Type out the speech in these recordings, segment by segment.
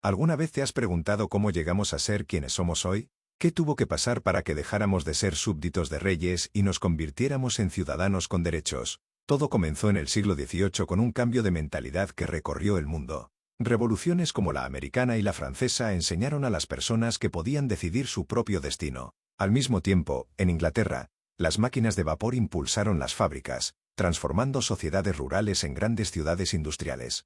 ¿Alguna vez te has preguntado cómo llegamos a ser quienes somos hoy? ¿Qué tuvo que pasar para que dejáramos de ser súbditos de reyes y nos convirtiéramos en ciudadanos con derechos? Todo comenzó en el siglo XVIII con un cambio de mentalidad que recorrió el mundo. Revoluciones como la americana y la francesa enseñaron a las personas que podían decidir su propio destino. Al mismo tiempo, en Inglaterra, las máquinas de vapor impulsaron las fábricas, transformando sociedades rurales en grandes ciudades industriales.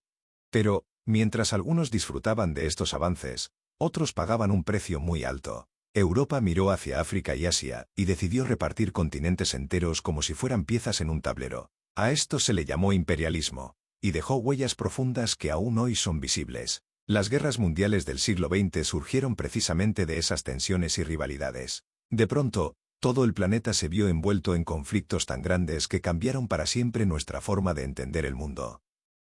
Pero, mientras algunos disfrutaban de estos avances, otros pagaban un precio muy alto. Europa miró hacia África y Asia y decidió repartir continentes enteros como si fueran piezas en un tablero. A esto se le llamó imperialismo, y dejó huellas profundas que aún hoy son visibles. Las guerras mundiales del siglo XX surgieron precisamente de esas tensiones y rivalidades. De pronto, todo el planeta se vio envuelto en conflictos tan grandes que cambiaron para siempre nuestra forma de entender el mundo.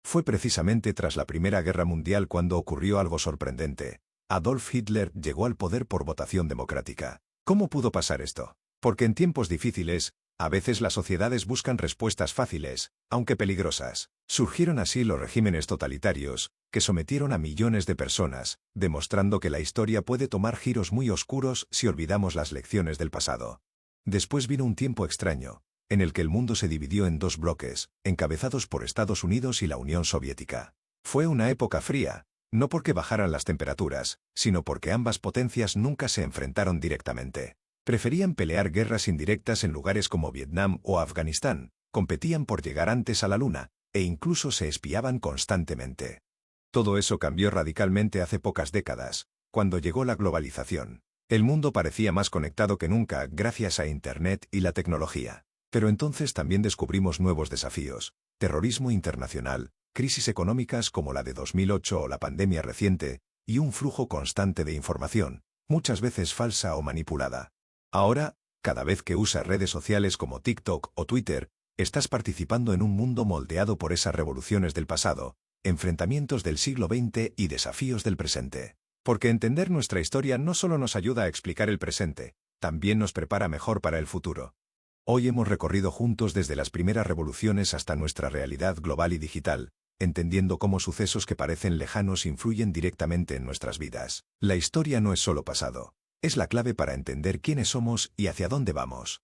Fue precisamente tras la Primera Guerra Mundial cuando ocurrió algo sorprendente. Adolf Hitler llegó al poder por votación democrática. ¿Cómo pudo pasar esto? Porque en tiempos difíciles, a veces las sociedades buscan respuestas fáciles, aunque peligrosas. Surgieron así los regímenes totalitarios, que sometieron a millones de personas, demostrando que la historia puede tomar giros muy oscuros si olvidamos las lecciones del pasado. Después vino un tiempo extraño, en el que el mundo se dividió en dos bloques, encabezados por Estados Unidos y la Unión Soviética. Fue una época fría, no porque bajaran las temperaturas, sino porque ambas potencias nunca se enfrentaron directamente. Preferían pelear guerras indirectas en lugares como Vietnam o Afganistán, competían por llegar antes a la Luna, e incluso se espiaban constantemente. Todo eso cambió radicalmente hace pocas décadas, cuando llegó la globalización. El mundo parecía más conectado que nunca gracias a Internet y la tecnología. Pero entonces también descubrimos nuevos desafíos: terrorismo internacional, crisis económicas como la de 2008 o la pandemia reciente, y un flujo constante de información, muchas veces falsa o manipulada. Ahora, cada vez que usas redes sociales como TikTok o Twitter, estás participando en un mundo moldeado por esas revoluciones del pasado, enfrentamientos del siglo XX y desafíos del presente. Porque entender nuestra historia no solo nos ayuda a explicar el presente, también nos prepara mejor para el futuro. Hoy hemos recorrido juntos desde las primeras revoluciones hasta nuestra realidad global y digital, entendiendo cómo sucesos que parecen lejanos influyen directamente en nuestras vidas. La historia no es solo pasado, es la clave para entender quiénes somos y hacia dónde vamos.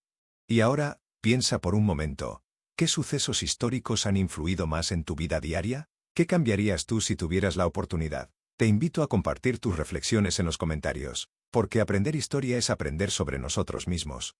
Y ahora, piensa por un momento, ¿qué sucesos históricos han influido más en tu vida diaria? ¿Qué cambiarías tú si tuvieras la oportunidad? Te invito a compartir tus reflexiones en los comentarios, porque aprender historia es aprender sobre nosotros mismos.